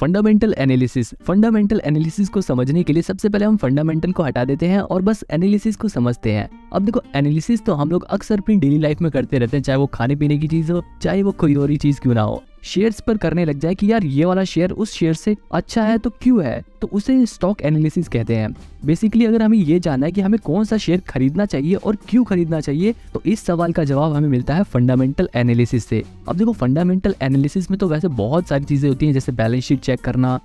Fundamental analysis. Fundamental analysis को समझने के लिए सबसे पहले हम फंडामेंटल को हटा देते हैं और बस एनालिसिस को समझते हैं। अब देखो, एनालिसिस तो हम लोग अक्सर अपनी डेली लाइफ में करते रहते हैं, चाहे वो खाने पीने की चीज हो, चाहे वो कोई और ही चीज क्यों ना हो। शेयर्स पर करने लग जाए कि यार ये वाला शेयर उस शेयर से अच्छा है तो क्यों है, तो उसे स्टॉक एनालिसिस कहते हैं। बेसिकली अगर हमें ये जानना है कि हमें कौन सा शेयर खरीदना चाहिए और क्यों खरीदना चाहिए, तो इस सवाल का जवाब हमें मिलता है फंडामेंटल एनालिसिस से। अब देखो, फंडामेंटल एनालिसिस में तो वैसे बहुत सारी चीजें होती हैं, जैसे बैलेंस शीट चेक करना,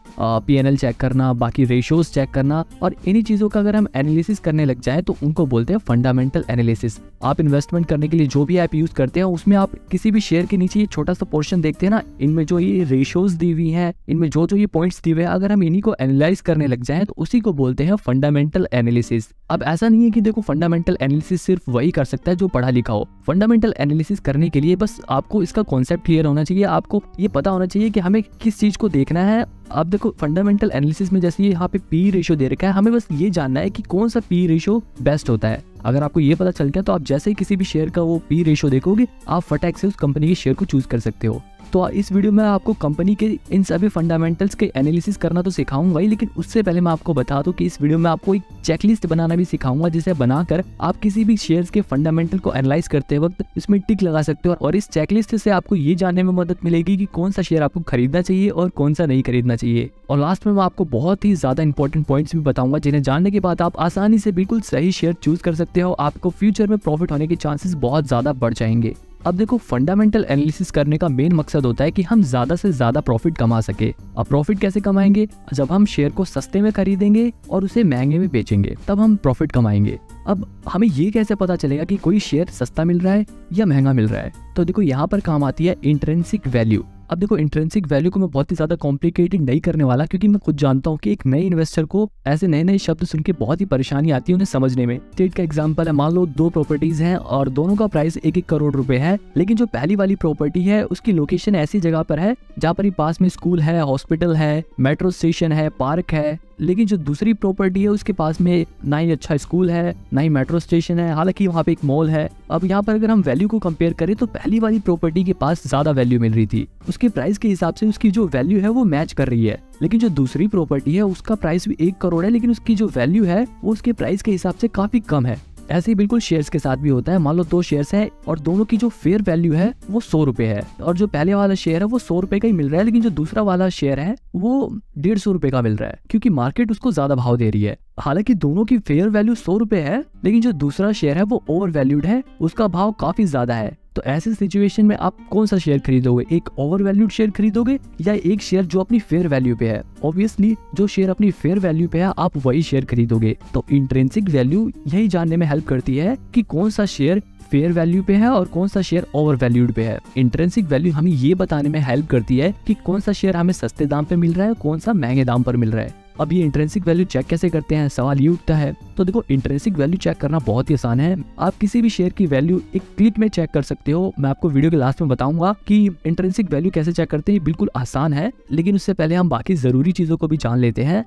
P&L चेक करना, बाकी रेशियोज चेक करना, और इन्हीं चीजों का अगर हम एनालिसिस करने लग जाए तो उनको बोलते हैं फंडामेंटल एनालिसिस। आप इन्वेस्टमेंट करने के लिए जो भी ऐप यूज करते हैं उसमें आप किसी भी शेयर के नीचे ये छोटा सा पोर्शन देखते हैं ना, इनमें जो ये रेशियोज दी हुई हैं, इनमें जो जो ये पॉइंट्स दिए हुए हैं, अगर हम इन्हीं को एनालाइज करने लग जाएं तो उसी को बोलते हैं फंडामेंटल एनालिसिस। अब ऐसा नहीं है कि देखो, फंडामेंटल एनालिसिस सिर्फ वही कर सकता है जो पढ़ा लिखा हो। फंडामेंटल एनालिसिस करने के लिए बस आपको इसका कॉन्सेप्ट क्लियर होना चाहिए, आपको ये पता होना चाहिए कि हमें किस चीज को देखना है। अब देखो, फंडामेंटल एनालिसिस में जैसे यहाँ पे पी रेशियो दे रखा है, हमें बस ये जानना है कि कौन सा पी रेशियो बेस्ट होता है। अगर आपको ये पता चल गया तो आप जैसे ही किसी भी शेयर का वो पी रेशियो देखोगे, आप फटाक से उस कंपनी के शेयर को चूज कर सकते हो। तो इस वीडियो में आपको कंपनी के इन सभी फंडामेंटल्स के एनालिसिस करना तो सिखाऊंगा ही, लेकिन उससे पहले मैं आपको बता दूं कि इस वीडियो में आपको एक चेकलिस्ट बनाना भी सिखाऊंगा, जिसे बनाकर आप किसी भी शेयर्स के फंडामेंटल को एनालाइज करते वक्त इसमें टिक लगा सकते हो। और इस चेकलिस्ट से आपको ये जानने में मदद मिलेगी कि कौन सा शेयर आपको खरीदना चाहिए और कौन सा नहीं खरीदना चाहिए। और लास्ट में मैं आपको बहुत ही ज्यादा इंपॉर्टेंट पॉइंट्स भी बताऊंगा, जिन्हें जानने के बाद आप आसानी से बिल्कुल सही शेयर चूज कर सकते हो। आपको फ्यूचर में प्रॉफिट होने के चांसेस बहुत ज्यादा बढ़ जाएंगे। अब देखो, फंडामेंटल एनालिसिस करने का मेन मकसद होता है कि हम ज्यादा से ज्यादा प्रॉफिट कमा सके। अब प्रॉफिट कैसे कमाएंगे? जब हम शेयर को सस्ते में खरीदेंगे और उसे महंगे में बेचेंगे, तब हम प्रॉफिट कमाएंगे। अब हमें ये कैसे पता चलेगा कि कोई शेयर सस्ता मिल रहा है या महंगा मिल रहा है? तो देखो, यहाँ पर काम आती है इंट्रिंसिक वैल्यू। अब देखो, इंट्रिंसिक वैल्यू को मैं बहुत ही ज्यादा कॉम्प्लिकेटेड नहीं करने वाला, क्योंकि मैं खुद जानता हूँ कि एक नए इन्वेस्टर को ऐसे नए नए शब्द सुन के बहुत ही परेशानी आती है उन्हें समझने में। स्टेट का एग्जांपल है, मान लो 2 प्रॉपर्टीज हैं और दोनों का प्राइस 1-1 करोड़ रुपए है, लेकिन जो पहली वाली प्रॉपर्टी है उसकी लोकेशन ऐसी जगह पर है जहाँ पर ही पास में स्कूल है, हॉस्पिटल है, मेट्रो स्टेशन है, पार्क है। लेकिन जो दूसरी प्रॉपर्टी है उसके पास में ना ही अच्छा स्कूल है, ना ही मेट्रो स्टेशन है, हालांकि वहाँ पे एक मॉल है। अब यहाँ पर अगर हम वैल्यू को कंपेयर करें तो पहली वाली प्रॉपर्टी के पास ज्यादा वैल्यू मिल रही थी, उसके प्राइस के हिसाब से उसकी जो वैल्यू है वो मैच कर रही है। लेकिन जो दूसरी प्रॉपर्टी है उसका प्राइस भी 1 करोड़ है, लेकिन उसकी जो वैल्यू है वो उसके प्राइस के हिसाब से काफी कम है। ऐसे ही बिल्कुल शेयर्स के साथ भी होता है। मान लो 2 शेयर्स हैं और दोनों की जो फेयर वैल्यू है वो 100 रुपए है, और जो पहले वाला शेयर है वो 100 रुपए का ही मिल रहा है, लेकिन जो दूसरा वाला शेयर है वो 150 रुपए का मिल रहा है, क्योंकि मार्केट उसको ज्यादा भाव दे रही है। हालांकि दोनों की फेयर वैल्यू 100 रुपए है, लेकिन जो दूसरा शेयर है वो ओवर वैल्यूड है, उसका भाव काफी ज्यादा है। तो ऐसे सिचुएशन में आप कौन सा शेयर खरीदोगे? एक ओवर वैल्यूड शेयर खरीदोगे या एक शेयर जो अपनी फेयर वैल्यू पे है? ऑब्वियसली जो शेयर अपनी फेयर वैल्यू पे है आप वही शेयर खरीदोगे। तो इंट्रिंसिक वैल्यू यही जानने में हेल्प करती है कि कौन सा शेयर फेयर वैल्यू पे है और कौन सा शेयर ओवर वैल्यूड पे है। इंट्रिंसिक वैल्यू हमें ये बताने में हेल्प करती है कि कौन सा शेयर हमें सस्ते दाम पे मिल रहा है, कौन सा महंगे दाम पर मिल रहा है। अब ये इंट्रिंसिक वैल्यू चेक कैसे करते हैं, सवाल ये उठता है। तो देखो, इंट्रिंसिक वैल्यू चेक करना बहुत ही आसान है। आप किसी भी शेयर की वैल्यू एक क्लिक में चेक कर सकते हो। मैं आपको वीडियो के लास्ट में बताऊंगा कि इंट्रिंसिक वैल्यू कैसे चेक करते हैं, बिल्कुल आसान है। लेकिन उससे पहले हम बाकी जरूरी चीजों को भी जान लेते हैं।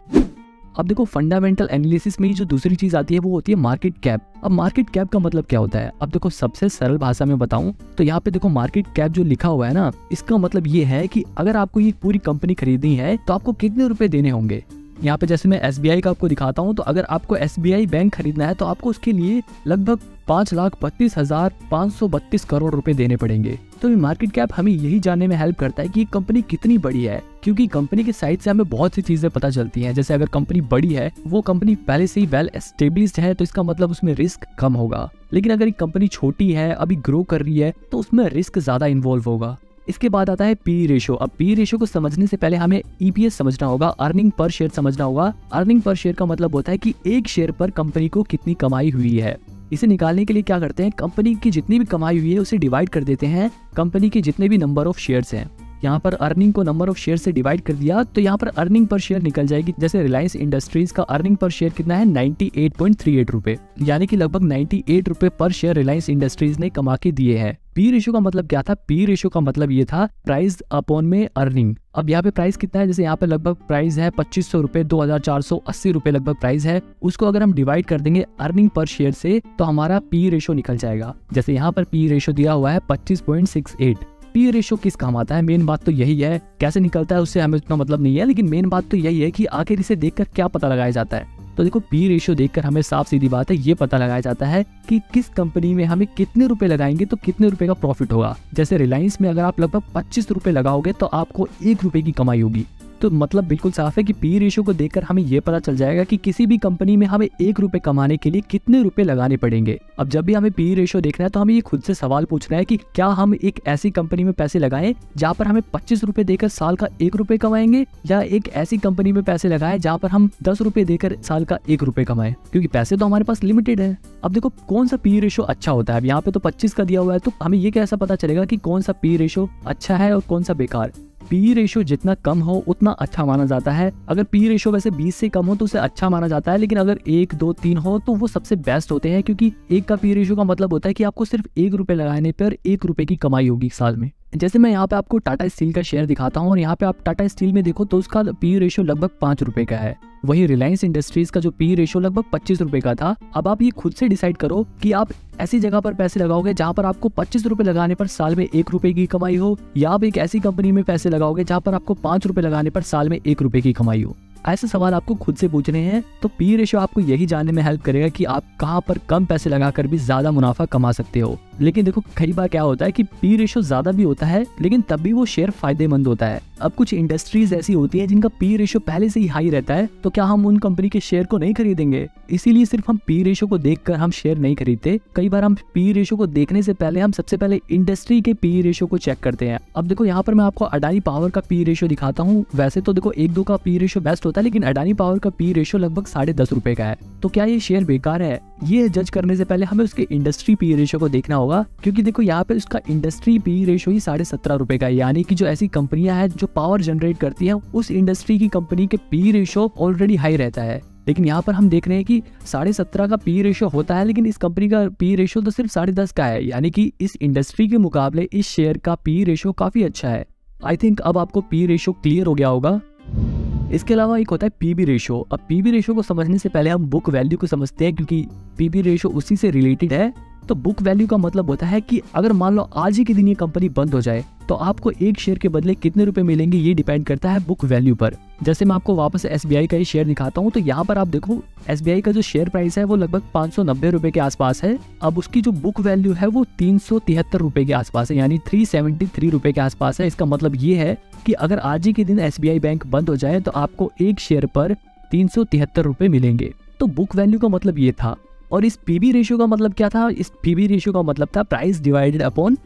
अब देखो, फंडामेंटल एनालिसिस में जो दूसरी चीज आती है वो होती है मार्केट कैप। अब मार्केट कैप का मतलब क्या होता है? अब देखो, सबसे सरल भाषा में बताऊं तो यहाँ पे देखो, मार्केट कैप जो लिखा हुआ है ना, इसका मतलब ये है कि अगर आपको ये पूरी कंपनी खरीदनी है तो आपको कितने रुपए देने होंगे। यहाँ पे जैसे मैं SBI का आपको दिखाता हूँ, तो अगर आपको SBI बैंक खरीदना है तो आपको उसके लिए लगभग 5,32,532 करोड़ रुपए देने पड़ेंगे। तो ये मार्केट कैप हमें यही जानने में हेल्प करता है कि कंपनी कितनी बड़ी है, क्योंकि कंपनी के साइड से हमें बहुत सी चीजें पता चलती हैं। जैसे अगर कंपनी बड़ी है, वो कंपनी पहले से ही वेल एस्टेब्लिश्ड है, तो इसका मतलब उसमें रिस्क कम होगा। लेकिन अगर एक कंपनी छोटी है, अभी ग्रो कर रही है, तो उसमें रिस्क ज्यादा इन्वॉल्व होगा। इसके बाद आता है पी रेशो। अब पी रेशो को समझने से पहले हमें EPS समझना होगा, अर्निंग पर शेयर समझना होगा। अर्निंग पर शेयर का मतलब होता है कि एक शेयर पर कंपनी को कितनी कमाई हुई है। इसे निकालने के लिए क्या करते हैं, कंपनी की जितनी भी कमाई हुई है उसे डिवाइड कर देते हैं कंपनी के जितने भी नंबर ऑफ शेयर्स हैं। यहाँ पर अर्निंग को नंबर ऑफ शेयर से डिवाइड कर दिया तो यहाँ पर अर्निंग पर शेयर निकल जाएगी। जैसे रिलायंस इंडस्ट्रीज का अर्निंग पर शेयर कितना है, 98.38 रुपए, यानी कि लगभग 98 रुपए पर शेयर रिलायंस इंडस्ट्रीज ने कमा के दिए हैं। पी रेशो का मतलब क्या था? पी रेशो का मतलब ये था प्राइस अपॉन में अर्निंग। अब यहाँ पे प्राइस कितना है, जैसे यहाँ पे लगभग प्राइस है 2500 रुपए, 2480 रुपए लगभग प्राइस है। उसको अगर हम डिवाइड कर देंगे अर्निंग पर शेयर से तो हमारा पी रेशो निकल जाएगा। जैसे यहाँ पर पी रेशो दिया हुआ है 25.68। पी रेशो किस काम आता है, मेन बात तो यही है। कैसे निकलता है उससे हमें उतना मतलब नहीं है, लेकिन मेन बात तो यही है कि आखिर इसे देखकर क्या पता लगाया जाता है। तो देखो पी रेशियो देखकर हमें साफ सीधी बात है ये पता लगाया जाता है कि किस कंपनी में हमें कितने रुपए लगाएंगे तो कितने रुपए का प्रॉफिट होगा। जैसे रिलायंस में अगर आप लगभग 25 रुपए लगाओगे तो आपको 1 रुपए की कमाई होगी। तो मतलब बिल्कुल साफ है कि पी रेशियो को देखकर हमें ये पता चल जाएगा कि किसी भी कंपनी में हमें 1 रुपए कमाने के लिए कितने रुपए लगाने पड़ेंगे। अब जब भी हमें पी रेशियो देखना है तो हमें ये खुद से सवाल पूछना है कि क्या हम एक ऐसी कंपनी में पैसे लगाएं जहां पर हमें 25 रुपए देकर साल का 1 रुपए कमाएंगे, या एक ऐसी कंपनी में पैसे लगाएं जहां पर हम 10 रुपए देकर साल का 1 रुपए कमाएं, क्योंकि पैसे तो हमारे पास लिमिटेड है। अब देखो कौन सा पी रेशियो अच्छा होता है। अब यहाँ पे तो 25 का दिया हुआ है, तो हमें ये कैसा पता चलेगा कि कौन सा पी रेशियो अच्छा है और कौन सा बेकार। पी रेशियो जितना कम हो उतना अच्छा माना जाता है। अगर पी रेशियो वैसे 20 से कम हो तो उसे अच्छा माना जाता है, लेकिन अगर 1, 2, 3 हो तो वो सबसे बेस्ट होते हैं, क्योंकि 1 का पी रेशियो का मतलब होता है कि आपको सिर्फ 1 रुपए लगाने पर 1 रुपए की कमाई होगी साल में। जैसे मैं यहाँ पे आपको टाटा स्टील का शेयर दिखाता हूँ और यहाँ पे आप टाटा स्टील में देखो तो उसका पी रेशियो लगभग 5 रुपए का है। वही रिलायंस इंडस्ट्रीज का जो पी रेशियो लगभग 25 रुपए का था। अब आप ये खुद से डिसाइड करो कि आप ऐसी जगह पर पैसे लगाओगे जहां पर आपको 25 रुपए लगाने पर साल में 1 रुपए की कमाई हो, या आप एक ऐसी कंपनी में पैसे लगाओगे जहां पर आपको 5 रुपए लगाने पर साल में 1 रुपए की कमाई हो। ऐसे सवाल आपको खुद से पूछने हैं। तो पी रेशियो आपको यही जानने में हेल्प करेगा कि आप कहां पर कम पैसे लगाकर भी ज्यादा मुनाफा कमा सकते हो। लेकिन देखो कई बार क्या होता है कि पी रेशियो ज्यादा भी होता है लेकिन तब भी वो शेयर फायदेमंद होता है। अब कुछ इंडस्ट्रीज ऐसी होती है जिनका पी रेशियो पहले से ही हाई रहता है, तो क्या हम उन कंपनी के शेयर को नहीं खरीदेंगे? इसीलिए सिर्फ हम पी रेशियो को देखकर हम शेयर नहीं खरीदते। कई बार हम पी रेशियो को देखने से पहले हम सबसे पहले इंडस्ट्री के पी रेशियो को चेक करते हैं। अब देखो यहाँ पर मैं आपको अडानी पावर का पी रेशियो दिखाता हूँ। वैसे तो देखो 1-2 का पी रेशियो बेस्ट होता है, लेकिन अडानी पावर का पी रेशियो लगभग 10.5 रुपए का है। तो क्या ये शेयर बेकार है? ये जज करने से पहले हमें उसके इंडस्ट्री पी रेशियो को देखना होगा, क्योंकि देखो यहाँ पे उसका इंडस्ट्री पी रेशियो ही 17.5 रुपए का है। यानी कि जो ऐसी कंपनियां हैं जो पावर जनरेट करती है उस इंडस्ट्री की कंपनी के पी रेशियो ऑलरेडी हाई रहता है। लेकिन यहाँ पर हम देख रहे हैं कि 17.5 का पी रेशियो होता है, लेकिन इस कंपनी का पी रेशियो तो सिर्फ 10.5 का है। यानी कि इस इंडस्ट्री के मुकाबले इस शेयर का पी रेशियो काफी अच्छा है। आई थिंक अब आपको पी रेशियो क्लियर हो गया होगा। इसके अलावा एक होता है पीबी रेशियो। अब पीबी रेशियो को समझने से पहले हम बुक वैल्यू को समझते हैं, क्योंकि पीबी रेशियो उसी से रिलेटेड है। तो बुक वैल्यू का मतलब होता है कि अगर मान लो आज ही के दिन ये कंपनी बंद हो जाए तो आपको एक शेयर के बदले कितने रुपए मिलेंगे, ये डिपेंड करता है बुक वैल्यू पर। जैसे मैं आपको वापस एसबीआई का ही शेयर दिखाता हूँ, तो यहाँ पर आप देखो एसबीआई का जो शेयर प्राइस है वो लगभग 590 रुपए के आसपास है। अब उसकी जो बुक वैल्यू है वो 373 रुपए के आसपास है, यानी 373 रुपए के आसपास है। इसका मतलब ये है कि अगर आज ही के दिन एसबीआई बैंक बंद हो जाए तो आपको एक शेयर पर 373 रुपए मिलेंगे। तो बुक वैल्यू का मतलब ये था। और इस पीबी रेशियो का मतलब क्या था? इस पीबी रेशियो का मतलब था price divided upon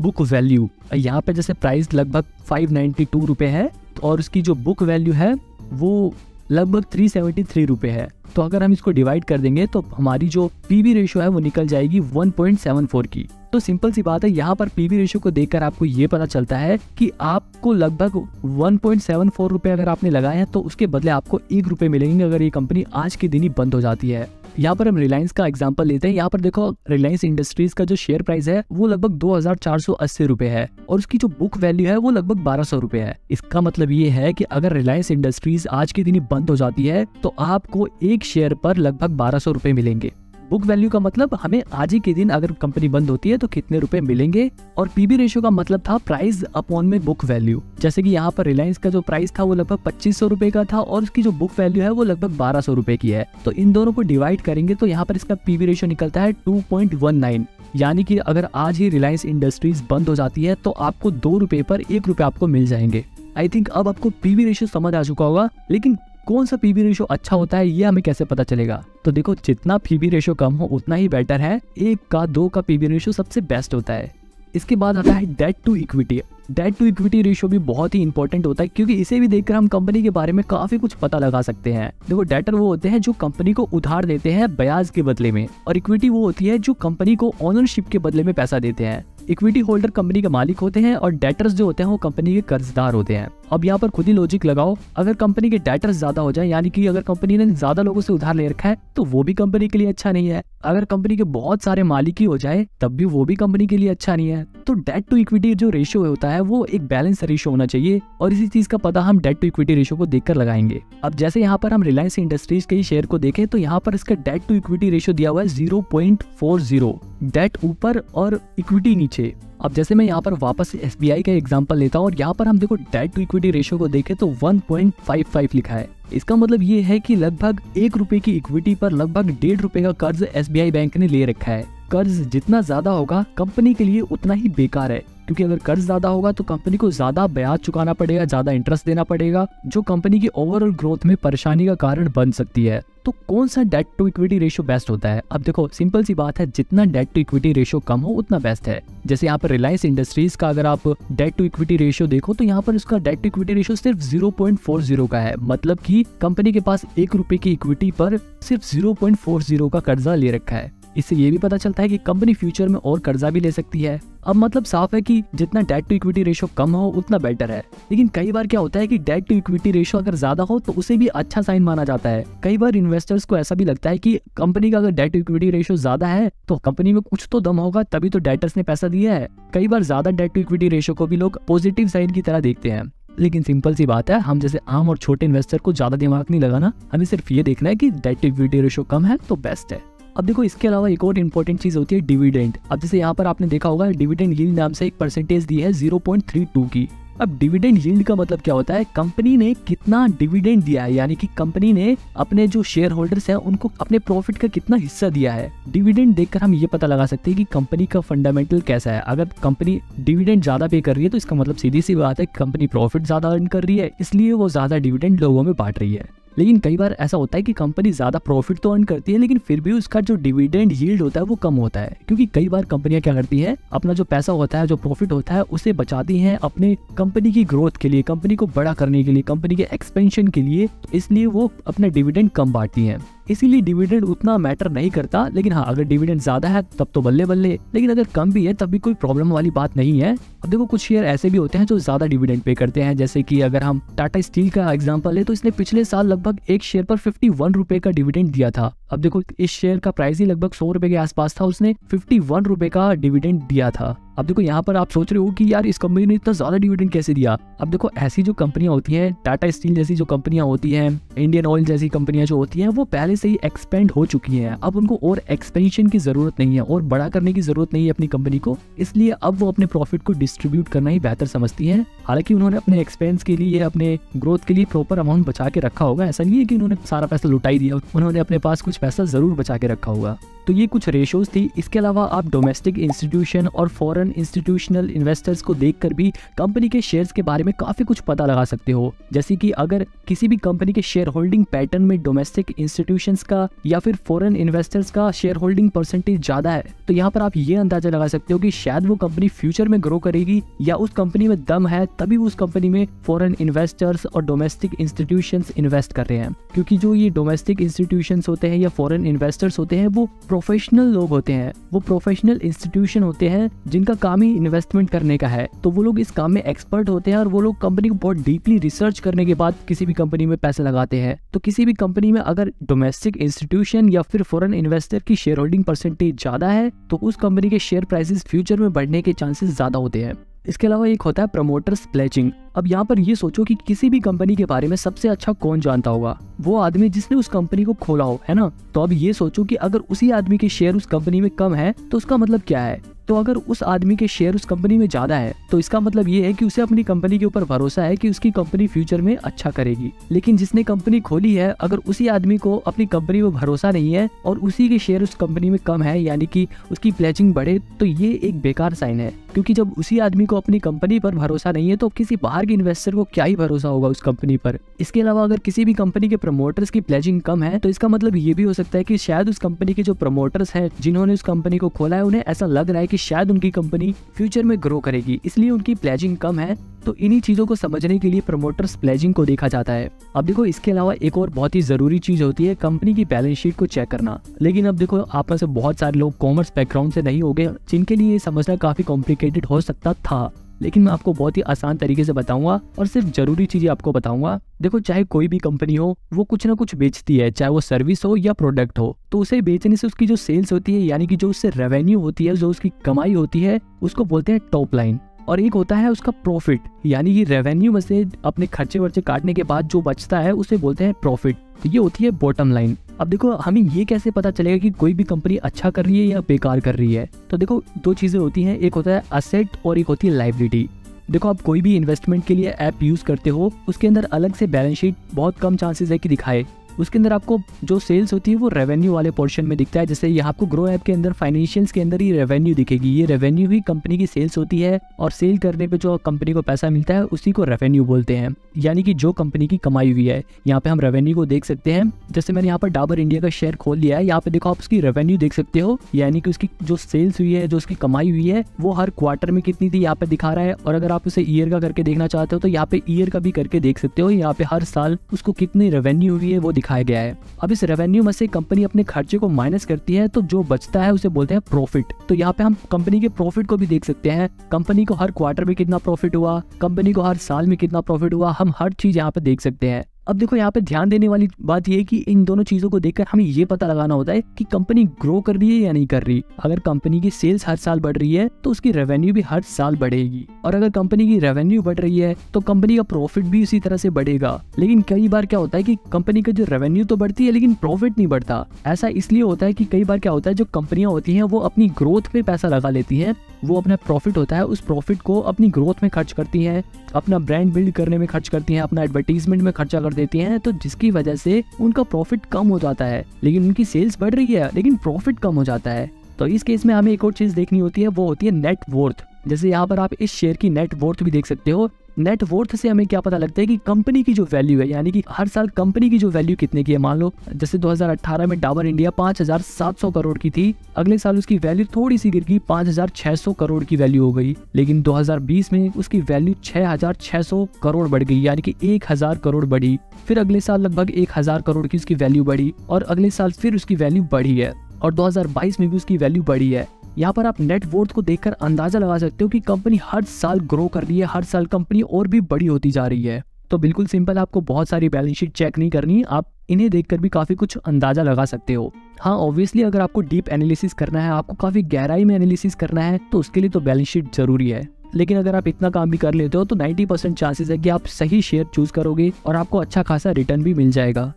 book value. यहाँ पे जैसे प्राइस लगभग 592 रुपए है और उसकी जो बुक वैल्यू है वो लगभग 373 रुपए है। तो अगर हम इसको डिवाइड कर देंगे तो हमारी जो पीबी रेशियो है वो निकल जाएगी 1.74 की। तो सिंपल सी बात है, यहाँ पर पीबी रेशियो को देखकर आपको ये पता चलता है कि आपको लगभग 1.74 रुपए अगर आपने लगाए हैं तो उसके बदले आपको 1 रुपए मिलेंगे अगर ये कंपनी आज के दिन ही बंद हो जाती है। यहाँ पर हम रिलायंस का एग्जांपल लेते हैं। यहाँ पर देखो रिलायंस इंडस्ट्रीज का जो शेयर प्राइस है वो लगभग 2480 रुपए है और उसकी जो बुक वैल्यू है वो लगभग 1200 रुपए है। इसका मतलब ये है कि अगर रिलायंस इंडस्ट्रीज आज के दिन ही बंद हो जाती है तो आपको एक शेयर पर लगभग 1200 रुपए मिलेंगे। बुक वैल्यू का मतलब हमें आज ही के दिन अगर कंपनी बंद होती है तो कितने रुपए मिलेंगे, और पीबी रेशियो का मतलब था प्राइस अपॉन में बुक वैल्यू। जैसे कि यहाँ पर रिलायंस का जो प्राइस था वो लगभग 2500 रुपए का था और उसकी जो बुक वैल्यू है वो लगभग 1200 रुपए की है। तो इन दोनों को डिवाइड करेंगे तो यहाँ पर इसका पीबी रेशियो निकलता है 2.19। यानी कि अगर आज ही रिलायंस इंडस्ट्रीज बंद हो जाती है तो आपको 2 रुपए पर 1 रुपए आपको मिल जाएंगे। आई थिंक अब आपको पीबी रेशियो समझ आ चुका होगा। लेकिन कौन सा पीबी रेशियो अच्छा होता है ये हमें कैसे पता चलेगा? तो देखो जितना पीबी रेशियो कम हो उतना ही बेटर है। 1 का 2 का पीबी रेशियो सबसे बेस्ट होता है। इसके बाद आता है debt to equity. Debt to equity ratio भी बहुत ही इंपॉर्टेंट होता है, क्योंकि इसे भी देखकर हम कंपनी के बारे में काफी कुछ पता लगा सकते हैं। देखो डेटर वो होते हैं जो कंपनी को उधार देते हैं ब्याज के बदले में, और इक्विटी वो होती है जो कंपनी को ओनरशिप के बदले में पैसा देते हैं। इक्विटी होल्डर कंपनी के मालिक होते हैं और डेटर्स जो होते हैं वो कंपनी के कर्जदार होते हैं। अब यहाँ पर खुद ही लॉजिक लगाओ, अगर कंपनी के डेटर्स ज्यादा हो जाए, यानी कि अगर कंपनी ने ज्यादा लोगों से उधार ले रखा है तो वो भी कंपनी के लिए अच्छा नहीं है। अगर कंपनी के बहुत सारे मालिक ही हो जाए तब भी वो भी कंपनी के लिए अच्छा नहीं है। तो डेट टू इक्विटी जो रेशियो होता है वो एक बैलेंस रेशियो होना चाहिए और इसी चीज का पता हम डेट टू इक्विटी रेशियो को देखकर लगाएंगे। अब जैसे यहाँ पर हम रिलायंस इंडस्ट्रीज के शेयर को देखें तो यहाँ पर इसका डेट टू इक्विटी रेशियो दिया हुआ है 0.40, डेट ऊपर और इक्विटी नीचे। अब जैसे मैं यहाँ पर वापस SBI का एग्जांपल लेता हूँ और यहाँ पर हम देखो डेट टू इक्विटी रेशियो को देखें तो 1.55 लिखा है। इसका मतलब ये है कि लगभग 1 रुपए की इक्विटी पर लगभग 1.5 रुपए का कर्ज SBI बैंक ने ले रखा है। कर्ज जितना ज्यादा होगा कंपनी के लिए उतना ही बेकार है, क्योंकि अगर कर्ज ज्यादा होगा तो कंपनी को ज्यादा ब्याज चुकाना पड़ेगा, ज्यादा इंटरेस्ट देना पड़ेगा, जो कंपनी की ओवरऑल ग्रोथ में परेशानी का कारण बन सकती है। तो कौन सा debt to equity ratio best होता है? अब देखो सिंपल सी बात है, जितना डेट टू इक्विटी रेशियो कम हो उतना बेस्ट है। जैसे यहाँ पर रिलायंस इंडस्ट्रीज का अगर आप डेट टू इक्विटी रेशियो देखो तो यहाँ पर उसका डेट टू इक्विटी रेशियो सिर्फ 0.40 का है, मतलब कि कंपनी के पास 1 रुपए की इक्विटी पर सिर्फ 0.40 का कर्जा ले रखा है। इससे ये भी पता चलता है कि कंपनी फ्यूचर में और कर्जा भी ले सकती है। अब मतलब साफ है कि जितना डेट टू इक्विटी रेशियो कम हो उतना बेटर है। लेकिन कई बार क्या होता है कि डेट टू इक्विटी रेशियो अगर ज्यादा हो तो उसे भी अच्छा साइन माना जाता है। कई बार इन्वेस्टर्स को ऐसा भी लगता है कि कंपनी का अगर डेट टू इक्विटी रेशियो ज्यादा है तो कंपनी में कुछ तो दम होगा, तभी तो डेटर्स ने पैसा दिया है। कई बार ज्यादा डेट टू इक्विटी रेशियो को भी लोग पॉजिटिव साइन की तरह देखते हैं। लेकिन सिंपल सी बात है, हम जैसे आम और छोटे इन्वेस्टर को ज्यादा दिमाग नहीं लगाना, हमें सिर्फ ये देखना है कि डेट टू इक्विटी रेशियो कम है तो बेस्ट है। अब देखो इसके अलावा एक और इम्पोर्टेंट चीज होती है डिविडेंड। अब जैसे यहाँ पर आपने देखा होगा डिविडेंड यील्ड नाम से एक परसेंटेज दी है 0.32 की। अब डिविडेंड यील्ड का मतलब क्या होता है? कंपनी ने कितना डिविडेंड दिया है, यानी कि कंपनी ने अपने जो शेयर होल्डर्स हैं उनको अपने प्रॉफिट का कितना हिस्सा दिया है। डिविडेंड देखकर हम ये पता लगा सकते हैं कि कंपनी का फंडामेंटल कैसा है। अगर कंपनी डिविडेंड ज्यादा पे कर रही है तो इसका मतलब सीधी सी बात है कंपनी प्रॉफिट ज्यादा अर्न कर रही है, इसलिए वो ज्यादा डिविडेंड लोगों में बांट रही है। लेकिन कई बार ऐसा होता है कि कंपनी ज्यादा प्रॉफिट तो अर्न करती है लेकिन फिर भी उसका जो डिविडेंड यील्ड होता है वो कम होता है, क्योंकि कई बार कंपनियां क्या करती हैं, अपना जो पैसा होता है, जो प्रॉफिट होता है, उसे बचाती हैं अपने कंपनी की ग्रोथ के लिए, कंपनी को बड़ा करने के लिए, कंपनी के एक्सपेंशन के लिए, इसलिए वो अपना डिविडेंड कम बांटती हैं। इसीलिए डिविडेंड उतना मैटर नहीं करता। लेकिन हाँ, अगर डिविडेंड ज्यादा है तब तो बल्ले बल्ले, लेकिन अगर कम भी है तब भी कोई प्रॉब्लम वाली बात नहीं है। अब देखो कुछ शेयर ऐसे भी होते हैं जो ज्यादा डिविडेंड पे करते हैं, जैसे कि अगर हम टाटा स्टील का एग्जांपल ले तो इसने पिछले साल लगभग एक शेयर पर 51 रुपए का डिविडेंड दिया था। अब देखो इस शेयर का प्राइस ही लगभग 100 रुपए के आसपास था, उसने 51 रुपए का डिविडेंड दिया था। अब देखो यहाँ पर आप सोच रहे हो कि यार इस कंपनी ने इतना ज्यादा डिविडेंड कैसे दिया। अब देखो ऐसी जो कंपनियां होती हैं, टाटा स्टील जैसी जो कंपनियां होती हैं, इंडियन ऑयल जैसी कंपनियां जो होती हैं, वो पहले से ही एक्सपेंड हो चुकी हैं। अब उनको और एक्सपेंशन की जरूरत नहीं है और बड़ा करने की जरूरत नहीं है अपनी कंपनी को, इसलिए अब वो अपने प्रॉफिट को डिस्ट्रीब्यूट करना ही बेहतर समझती है। हालांकि उन्होंने अपने एक्सपेंस के लिए, अपने ग्रोथ के लिए प्रॉपर अमाउंट बचा के रखा होगा, ऐसा नहीं है कि उन्होंने सारा पैसा लुटाई दिया, उन्होंने अपने पास कुछ पैसा जरूर बचा के रखा होगा। तो ये कुछ रेशोज थी। इसके अलावा आप डोमेस्टिक इंस्टीट्यूशन और फॉरेन इंस्टीट्यूशनल इन्वेस्टर्स को देखकर भी कंपनी के शेयर्स के बारे में काफी कुछ पता लगा सकते हो। जैसे कि अगर किसी भी कंपनी के शेयर होल्डिंग पैटर्न में डोमेस्टिक इंस्टीट्यूशंस का या फिर फॉरेन इन्वेस्टर्स का शेयर होल्डिंग परसेंटेज ज्यादा है तो यहाँ पर आप ये अंदाजा लगा सकते हो कि शायद वो कंपनी फ्यूचर में ग्रो करेगी या उस कंपनी में दम है, तभी उस कंपनी में फॉरेन इन्वेस्टर्स और डोमेस्टिक इंस्टीट्यूशंस इन्वेस्ट कर रहे हैं। क्योंकि जो ये डोमेस्टिक इंस्टीट्यूशंस होते हैं या फॉरेन इन्वेस्टर्स होते हैं वो प्रोफेशनल लोग होते हैं, वो प्रोफेशनल इंस्टीट्यूशन होते हैं जिनका काम ही इन्वेस्टमेंट करने का है। तो वो लोग इस काम में एक्सपर्ट होते हैं और वो लोग कंपनी को बहुत डीपली रिसर्च करने के बाद किसी भी कंपनी में पैसे लगाते हैं। तो किसी भी कंपनी में अगर डोमेस्टिक इंस्टीट्यूशन या फिर फॉरेन इन्वेस्टर की शेयर होल्डिंग परसेंटेज ज्यादा है तो उस कंपनी के शेयर प्राइसेस फ्यूचर में बढ़ने के चांसेस ज्यादा होते हैं। इसके अलावा एक होता है प्रमोटर्स प्लेजिंग। अब यहाँ पर ये सोचो कि किसी भी कंपनी के बारे में सबसे अच्छा कौन जानता होगा? वो आदमी जिसने उस कंपनी को खोला हो, है ना। तो अब ये सोचो कि अगर उसी आदमी के शेयर उस कंपनी में कम है तो उसका मतलब क्या है? तो अगर उस आदमी के शेयर उस कंपनी में ज्यादा है तो इसका मतलब ये है कि उसे अपनी कंपनी के ऊपर भरोसा है कि उसकी कंपनी फ्यूचर में अच्छा करेगी। लेकिन जिसने कंपनी खोली है, अगर उसी आदमी को अपनी कंपनी में भरोसा नहीं है और उसी के शेयर उस कंपनी में कम है, यानी कि उसकी प्लेजिंग बढ़े, तो ये एक बेकार साइन है। क्योंकि जब उसी आदमी को अपनी कंपनी पर भरोसा नहीं है तो किसी बाहर के इन्वेस्टर को क्या ही भरोसा होगा उस कंपनी पर। इसके अलावा अगर किसी भी कंपनी के प्रमोटर्स की प्लेजिंग कम है तो इसका मतलब ये भी हो सकता है कि शायद उस कंपनी के जो प्रमोटर्स हैं जिन्होंने उस कंपनी को खोला है, उन्हें ऐसा लग रहा है कि शायद उनकी कंपनी फ्यूचर में ग्रो करेगी, इसलिए उनकी प्लेजिंग कम है। तो इन्हीं चीजों को समझने के लिए प्रमोटर्स प्लेजिंग को देखा जाता है। अब देखो इसके अलावा एक और बहुत ही जरूरी चीज होती है कंपनी की बैलेंस शीट को चेक करना। लेकिन अब देखो आप में से बहुत सारे लोग कॉमर्स बैकग्राउंड से नहीं होंगे जिनके लिए ये समझना काफी कॉम्प्लिकेटेड हो सकता था। लेकिन मैं आपको बहुत ही आसान तरीके से बताऊंगा और सिर्फ जरूरी चीजें आपको बताऊंगा। देखो, चाहे कोई भी कंपनी हो, वो कुछ ना कुछ बेचती है, चाहे वो सर्विस हो या प्रोडक्ट हो। तो उसे बेचने से उसकी जो सेल्स होती है, यानी कि जो उससे रेवेन्यू होती है, जो उसकी कमाई होती है, उसको बोलते हैं टॉप लाइन। और एक होता है उसका प्रॉफिट, यानी कि रेवेन्यू में से अपने खर्चे वर्चे काटने के बाद जो बचता है उसे बोलते हैं प्रॉफिट। तो ये होती है बॉटम लाइन। अब देखो, हमें ये कैसे पता चलेगा कि कोई भी कंपनी अच्छा कर रही है या बेकार कर रही है? तो देखो, दो चीजें होती हैं, एक होता है असेट और एक होती है लायबिलिटी। देखो, आप कोई भी इन्वेस्टमेंट के लिए ऐप यूज करते हो, उसके अंदर अलग से बैलेंस शीट बहुत कम चांसेस है कि दिखाए। उसके अंदर आपको जो सेल्स होती है वो रेवेन्यू वाले पोर्शन में दिखता है। जैसे यहाँ आपको ग्रो ऐप के अंदर फाइनेंशियल्स के अंदर ही रेवेन्यू दिखेगी। ये रेवेन्यू ही कंपनी की सेल्स होती है और सेल करने पे जो कंपनी को पैसा मिलता है उसी को रेवेन्यू बोलते हैं, यानी कि जो कंपनी की कमाई हुई है। यहाँ पे हम रेवेन्यू को देख सकते हैं। जैसे मैंने यहाँ पर डाबर इंडिया का शेयर खोल लिया है, यहाँ पे देखो आप उसकी रेवेन्यू देख सकते हो, यानी कि उसकी जो सेल्स हुई है, जो उसकी कमाई हुई है, वो हर क्वार्टर में कितनी थी यहाँ पे दिखा रहा है। और अगर आप उसे ईयर का करके देखना चाहते हो तो यहाँ पे ईयर का भी करके देख सकते हो। यहाँ पे हर साल उसको कितनी रेवेन्यू हुई है वो दिखाया गया है। अब इस रेवेन्यू में से कंपनी अपने खर्चे को माइनस करती है, तो जो बचता है उसे बोलते हैं प्रॉफिट। तो यहाँ पे हम कंपनी के प्रॉफिट को भी देख सकते हैं। कंपनी को हर क्वार्टर में कितना प्रॉफिट हुआ, कंपनी को हर साल में कितना प्रॉफिट हुआ, हम हर चीज यहाँ पे देख सकते हैं। अब देखो, यहाँ पे ध्यान देने वाली बात यह है कि इन दोनों चीजों को देखकर हमें ये पता लगाना होता है कि कंपनी ग्रो कर रही है या नहीं कर रही। अगर कंपनी की सेल्स हर साल बढ़ रही है तो उसकी रेवेन्यू भी हर साल बढ़ेगी, और अगर कंपनी की रेवेन्यू बढ़ रही है तो कंपनी का प्रॉफिट भी उसी तरह से बढ़ेगा। लेकिन कई बार क्या होता है कि कंपनी का जो रेवेन्यू तो बढ़ती है लेकिन प्रॉफिट नहीं बढ़ता। ऐसा इसलिए होता है कि कई बार क्या होता है, जो कंपनियां होती हैं वो अपनी ग्रोथ पे पैसा लगा लेती हैं। वो अपना प्रॉफिट होता है, उस प्रॉफिट को अपनी ग्रोथ में खर्च करती हैं, अपना ब्रांड बिल्ड करने में खर्च करती हैं, अपना एडवर्टीजमेंट में खर्चा कर देती हैं। तो जिसकी वजह से उनका प्रॉफिट कम हो जाता है, लेकिन उनकी सेल्स बढ़ रही है लेकिन प्रॉफिट कम हो जाता है। तो इस केस में हमें एक और चीज देखनी होती है, वो होती है नेट वर्थ। जैसे यहाँ पर आप इस शेयर की नेट वर्थ भी देख सकते हो। नेट वर्थ से हमें क्या पता लगता है कि कंपनी की जो वैल्यू है, यानी कि हर साल कंपनी की जो वैल्यू कितने की है। मान लो जैसे 2018 में डाबर इंडिया 5,700 करोड़ की थी, अगले साल उसकी वैल्यू थोड़ी सी गिर गई, 5,600 करोड़ की वैल्यू हो गई। लेकिन 2020 में उसकी वैल्यू 6,600 करोड़ बढ़ गई, यानी कि 1,000 करोड़ बढ़ी। फिर अगले साल लगभग 1,000 करोड़ की उसकी वैल्यू बढ़ी, और अगले साल फिर उसकी वैल्यू बढ़ी है, और 2022 में भी उसकी वैल्यू बढ़ी है। यहाँ पर आप नेट वर्थ को देखकर अंदाजा लगा सकते हो कि कंपनी हर साल ग्रो कर रही है, हर साल कंपनी और भी बड़ी होती जा रही है। तो बिल्कुल सिंपल, आपको बहुत सारी बैलेंस शीट चेक नहीं करनी, आप इन्हें देखकर भी काफी कुछ अंदाजा लगा सकते हो। हाँ, ऑब्वियसली अगर आपको डीप एनालिसिस करना है, आपको काफी गहराई में एनालिसिस करना है, तो उसके लिए तो बैलेंस शीट जरूरी है। लेकिन अगर आप इतना काम भी कर लेते हो तो 90% चांसेस है कि आप सही शेयर चूज करोगे और आपको अच्छा खासा रिटर्न भी मिल जाएगा।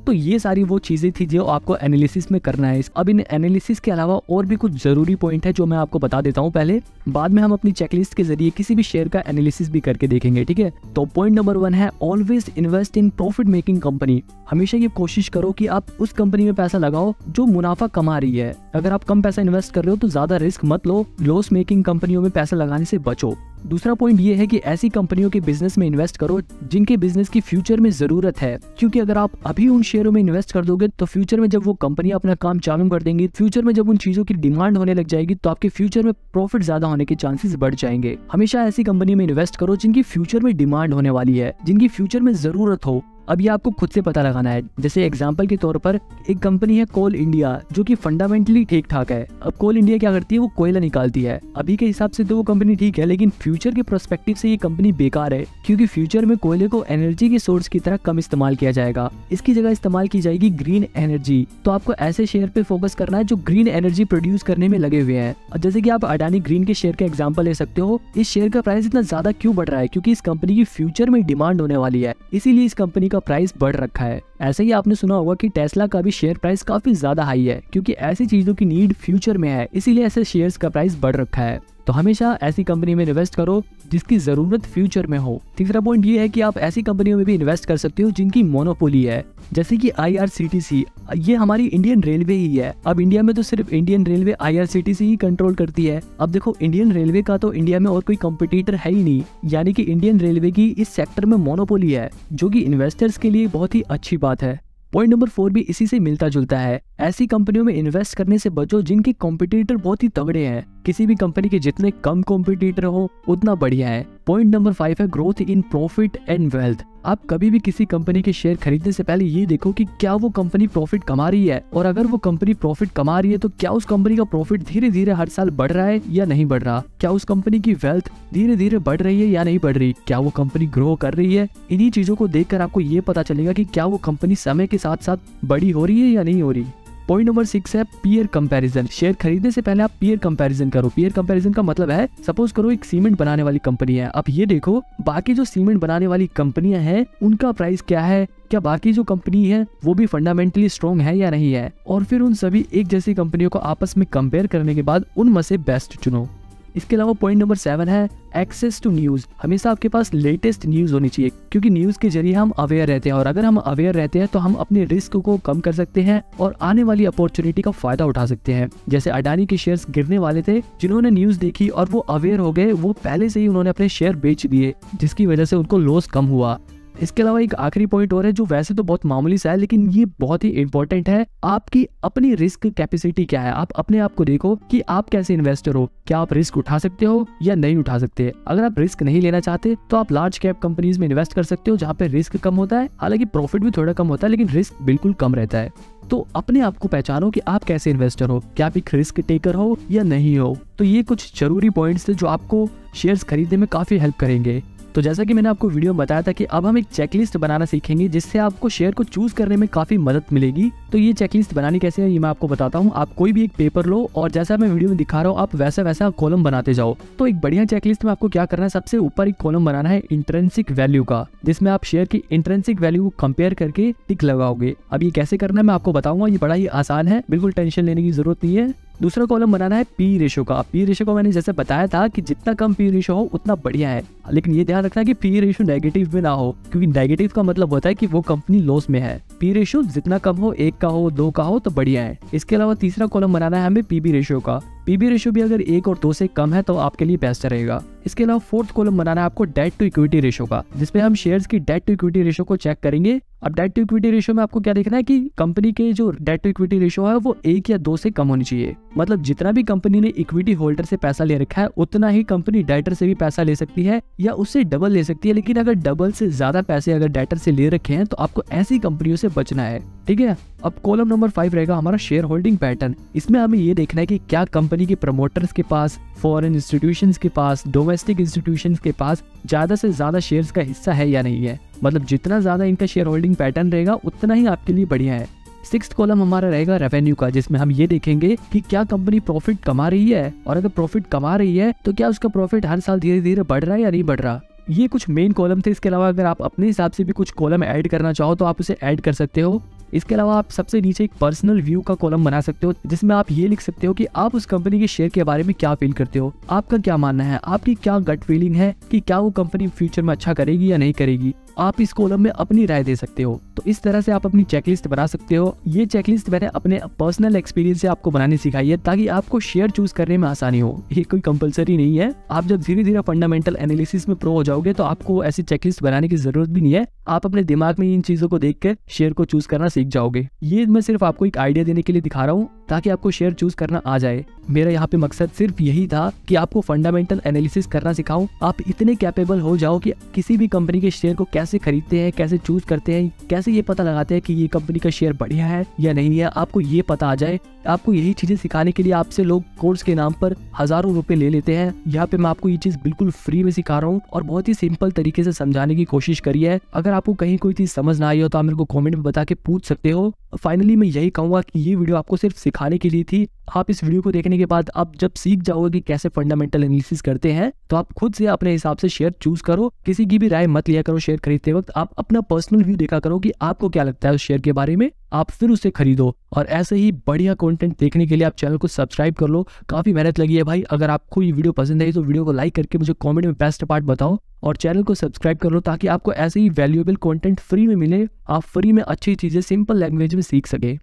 तो ये सारी वो चीजें थी जो आपको एनालिसिस में करना है। अब इन एनालिसिस के अलावा और भी कुछ जरूरी पॉइंट है जो मैं आपको बता देता हूँ पहले, बाद में हम अपनी चेकलिस्ट के जरिए किसी भी शेयर का एनालिसिस भी करके देखेंगे, ठीक है। तो पॉइंट नंबर 1 है always invest in profit making company. हमेशा ये कोशिश करो कि आप उस कंपनी में पैसा लगाओ जो मुनाफा कमा रही है। अगर आप कम पैसा इन्वेस्ट कर रहे हो तो ज्यादा रिस्क मत लो, लॉस मेकिंग कंपनियों में पैसा लगाने से बचो। दूसरा पॉइंट ये है कि ऐसी कंपनियों के बिजनेस में इन्वेस्ट करो जिनके बिजनेस की फ्यूचर में जरूरत है, क्योंकि अगर आप अभी उन शेयरों में इन्वेस्ट कर दोगे तो फ्यूचर में जब वो कंपनी अपना काम चालू कर देंगी, फ्यूचर में जब उन चीजों की डिमांड होने लग जाएगी, तो आपके फ्यूचर में प्रॉफिट ज्यादा होने के चांसेस बढ़ जाएंगे। हमेशा ऐसी कंपनी में इन्वेस्ट करो जिनकी फ्यूचर में डिमांड होने वाली है, जिनकी फ्यूचर में जरूरत हो। अब ये आपको खुद से पता लगाना है। जैसे एग्जांपल के तौर पर एक कंपनी है कोल इंडिया, जो कि फंडामेंटली ठीक ठाक है। अब कोल इंडिया क्या करती है, वो कोयला निकालती है। अभी के हिसाब से तो वो कंपनी ठीक है, लेकिन फ्यूचर के प्रोस्पेक्टिव से ये कंपनी बेकार है, क्योंकि फ्यूचर में कोयले को एनर्जी के सोर्स की तरह कम इस्तेमाल किया जाएगा। इसकी जगह इस्तेमाल की जाएगी ग्रीन एनर्जी। तो आपको ऐसे शेयर पे फोकस करना है जो ग्रीन एनर्जी प्रोड्यूस करने में लगे हुए हैं। और जैसे कि आप अडानी ग्रीन के शेयर का एग्जाम्पल ले सकते हो। इस शेयर का प्राइस इतना ज्यादा क्यों बढ़ रहा है, क्योंकि इस कंपनी की फ्यूचर में डिमांड होने वाली है, इसीलिए इस कंपनी का प्राइस बढ़ रखा है। ऐसे ही आपने सुना होगा कि टेस्ला का भी शेयर प्राइस काफी ज्यादा हाई है, क्योंकि ऐसी चीजों की नीड फ्यूचर में है, इसीलिए ऐसे शेयर्स का प्राइस बढ़ रखा है। तो हमेशा ऐसी कंपनी में इन्वेस्ट करो जिसकी जरूरत फ्यूचर में हो। तीसरा पॉइंट ये है कि आप ऐसी कंपनियों में भी इन्वेस्ट कर सकते हो जिनकी मोनोपोली है, जैसे कि IRCTC। ये हमारी इंडियन रेलवे ही है। अब इंडिया में तो सिर्फ इंडियन रेलवे IRCTC ही कंट्रोल करती है। अब देखो, इंडियन रेलवे का तो इंडिया में और कोई कंपटीटर है ही नहीं, यानी कि इंडियन रेलवे की इस सेक्टर में मोनोपोली है, जो कि इन्वेस्टर्स के लिए बहुत ही अच्छी बात है। पॉइंट नंबर 4 भी इसी से मिलता जुलता है। ऐसी कंपनियों में इन्वेस्ट करने से बचो जिनके कॉम्पिटिटर बहुत ही तगड़े हैं। किसी भी कंपनी के जितने कम कॉम्पिटिटर हो उतना बढ़िया है। पॉइंट नंबर 5 है growth in profit and wealth. आप कभी भी किसी कंपनी के शेयर खरीदने से पहले ये देखो कि क्या वो कंपनी प्रॉफिट कमा रही है, और अगर वो कंपनी प्रॉफिट कमा रही है तो क्या उस कंपनी का प्रॉफिट धीरे धीरे हर साल बढ़ रहा है या नहीं बढ़ रहा, क्या उस कंपनी की वेल्थ धीरे धीरे बढ़ रही है या नहीं बढ़ रही, क्या वो कंपनी ग्रो कर रही है। इन्हीं चीजों को देखकर आपको ये पता चलेगा कि क्या वो कंपनी समय के साथ साथ बड़ी हो रही है या नहीं हो रही। पॉइंट नंबर 6 है पीयर कंपैरिजन। शेयर खरीदने से पहले आप पीयर कंपैरिजन करो। पीयर कंपैरिजन का मतलब है, सपोज करो एक सीमेंट बनाने वाली कंपनी है, अब ये देखो बाकी जो सीमेंट बनाने वाली कंपनियां हैं उनका प्राइस क्या है, क्या बाकी जो कंपनी है वो भी फंडामेंटली स्ट्रॉन्ग है या नहीं है, और फिर उन सभी एक जैसी कंपनियों को आपस में कंपेयर करने के बाद उनमें से बेस्ट चुनो। इसके अलावा पॉइंट नंबर 7 है एक्सेस टू न्यूज। हमेशा आपके पास लेटेस्ट न्यूज होनी चाहिए, क्योंकि न्यूज के जरिए हम अवेयर रहते हैं, और अगर हम अवेयर रहते हैं तो हम अपने रिस्क को कम कर सकते हैं और आने वाली अपॉर्चुनिटी का फायदा उठा सकते हैं। जैसे अडानी के शेयर्स गिरने वाले थे, जिन्होंने न्यूज देखी और वो अवेयर हो गए, वो पहले से ही उन्होंने अपने शेयर बेच दिए, जिसकी वजह से उनको लॉस कम हुआ। इसके अलावा एक आखिरी पॉइंट और है जो वैसे तो बहुत मामूली सा है, लेकिन ये बहुत ही इंपॉर्टेंट है। आपकी अपनी रिस्क कैपेसिटी क्या है। आप अपने आप को देखो कि आप कैसे इन्वेस्टर हो, क्या आप रिस्क उठा सकते हो या नहीं उठा सकते। अगर आप रिस्क नहीं लेना चाहते तो आप लार्ज कैप कंपनीज में इन्वेस्ट कर सकते हो, जहाँ पे रिस्क कम होता है, हालांकि प्रॉफिट भी थोड़ा कम होता है लेकिन रिस्क बिल्कुल कम रहता है। तो अपने आप को पहचानो कि आप कैसे इन्वेस्टर हो, क्या आप एक रिस्क टेकर हो या नहीं हो। तो ये कुछ जरूरी पॉइंट्स थे जो आपको शेयर्स खरीदने में काफी हेल्प करेंगे। तो जैसा कि मैंने आपको वीडियो में बताया था कि अब हम एक चेकलिस्ट बनाना सीखेंगे, जिससे आपको शेयर को चूज करने में काफी मदद मिलेगी। तो ये चेकलिस्ट बनानी कैसे है ये मैं आपको बताता हूँ। आप कोई भी एक पेपर लो और जैसा मैं वीडियो में दिखा रहा हूँ आप वैसा वैसा कॉलम बनाते जाओ। तो एक बढ़िया चेकलिस्ट में आपको क्या करना है, सबसे ऊपर एक कॉलम बनाना है इंट्रिंसिक वैल्यू का, जिसमें आप शेयर की इंट्रिंसिक वैल्यू को कंपेयर करके टिक लगाओगे। अब ये कैसे करना है मैं आपको बताऊंगा, ये बड़ा ही आसान है, बिल्कुल टेंशन लेने की जरूरत नहीं है। दूसरा कॉलम बनाना है पी रेशो का। पी रेशो को मैंने जैसे बताया था कि जितना कम पी रेशो हो उतना बढ़िया है, लेकिन ये ध्यान रखना कि पी रेशो नेगेटिव में ना हो, क्योंकि नेगेटिव का मतलब होता है कि वो कंपनी लॉस में है। पी रेशो जितना कम हो, 1 का हो, 2 का हो तो बढ़िया है। इसके अलावा तीसरा कॉलम बनाना है हमें पीबी रेशो का। पीबी रेशो भी अगर 1 और 2 से कम है तो आपके लिए बेस्ट रहेगा। इसके अलावा फोर्थ कॉलम बनाना है आपको डेट टू इक्विटी रेशो का, जिसमें हम शेयर्स की डेट टू इक्विटी रेशो को चेक करेंगे। अब डेट टू इक्विटी रेशो में आपको क्या देखना है कि कंपनी के जो डेट टू इक्विटी रेशो है वो 1 या 2 से कम होनी चाहिए। मतलब जितना भी कंपनी ने इक्विटी होल्डर से पैसा ले रखा है उतना ही कंपनी डेटर से भी पैसा ले सकती है या उससे डबल ले सकती है, लेकिन अगर डबल से ज्यादा पैसे अगर डेटर से ले रखे हैं तो आपको ऐसी कंपनियों से बचना है, ठीक है। अब कॉलम नंबर 5 रहेगा हमारा शेयर होल्डिंग पैटर्न। इसमें हमें ये देखना है कि क्या कंपनी के प्रमोटर्स के पास, फॉरेन इंस्टीट्यूशंस के पास, डोमेस्टिक इंस्टीट्यूशंस के पास ज्यादा से ज्यादा शेयर्स का हिस्सा है या नहीं है। मतलब जितना ज्यादा इनका शेयर होल्डिंग पैटर्न रहेगा उतना ही आपके लिए बढ़िया है। 6th कॉलम हमारा रहेगा रेवेन्यू का, जिसमें हम ये देखेंगे कि क्या कंपनी प्रॉफिट कमा रही है, और अगर प्रॉफिट कमा रही है तो क्या उसका प्रॉफिट हर साल धीरे धीरे बढ़ रहा है या नहीं बढ़ रहा। ये कुछ मेन कॉलम थे। इसके अलावा अगर आप अपने हिसाब से भी कुछ कॉलम ऐड करना चाहो तो आप उसे ऐड कर सकते हो। इसके अलावा आप सबसे नीचे एक पर्सनल व्यू का कॉलम बना सकते हो, जिसमें आप ये लिख सकते हो कि आप उस कंपनी के शेयर के बारे में क्या फील करते हो, आपका क्या मानना है, आपकी क्या गट फीलिंग है कि क्या वो कंपनी फ्यूचर में अच्छा करेगी या नहीं करेगी। आप इस कॉलम में अपनी राय दे सकते हो। तो इस तरह से आप अपनी चेकलिस्ट बना सकते हो। ये चेकलिस्ट मैंने अपने पर्सनल एक्सपीरियंस से आपको बनानी सिखाई है ताकि आपको शेयर चूज करने में आसानी हो। ये कोई कंपलसरी नहीं है। आप जब धीरे धीरे फंडामेंटल एनालिसिस में प्रो हो जाओगे तो आपको ऐसी चेकलिस्ट बनाने की जरूरत भी नहीं है। आप अपने दिमाग में इन चीजों को देखकर शेयर को चूज करना सीख जाओगे। ये मैं सिर्फ आपको एक आइडिया देने के लिए दिखा रहा हूँ ताकि आपको शेयर चूज करना आ जाए। मेरा यहाँ पे मकसद सिर्फ यही था कि आपको फंडामेंटल एनालिसिस करना सिखाऊं। आप इतने कैपेबल हो जाओ कि किसी भी कंपनी के शेयर को कैसे खरीदते हैं, कैसे चूज करते हैं, कैसे ये पता लगाते हैं कि ये कंपनी का शेयर बढ़िया है या नहीं है, आपको ये पता आ जाए। आपको यही चीजें सिखाने के लिए आपसे लोग कोर्स के नाम पर हजारों रुपए ले लेते हैं। यहाँ पे मैं आपको ये चीज बिल्कुल फ्री में सिखा रहा हूँ और बहुत ही सिंपल तरीके से समझाने की कोशिश करी है। अगर आपको कहीं कोई चीज समझ ना आई हो तो आप मेरे को कमेंट में बता के पूछ सकते हो। फाइनली मैं यही कहूंगा कि ये वीडियो आपको सिर्फ सिखाने के लिए थी। आप इस वीडियो को देखने के बाद आप जब सीख जाओगे कि कैसे फंडामेंटल एनालिसिस करते हैं तो आप खुद से अपने हिसाब से शेयर चूज करो। किसी की भी राय मत लिया करो शेयर खरीदते वक्त। आप अपना पर्सनल व्यू देखा करो कि आपको क्या लगता है उस शेयर के बारे में, आप फिर उसे खरीदो। और ऐसे ही बढ़िया कंटेंट देखने के लिए आप चैनल को सब्सक्राइब कर लो। काफी मेहनत लगी है भाई। अगर आपको ये वीडियो पसंद आई तो वीडियो को लाइक करके मुझे कमेंट में बेस्ट पार्ट बताओ और चैनल को सब्सक्राइब कर लो ताकि आपको ऐसे ही वैल्यूएबल कंटेंट फ्री में मिले। आप फ्री में अच्छी चीजें सिंपल लैंग्वेज में सीख सके।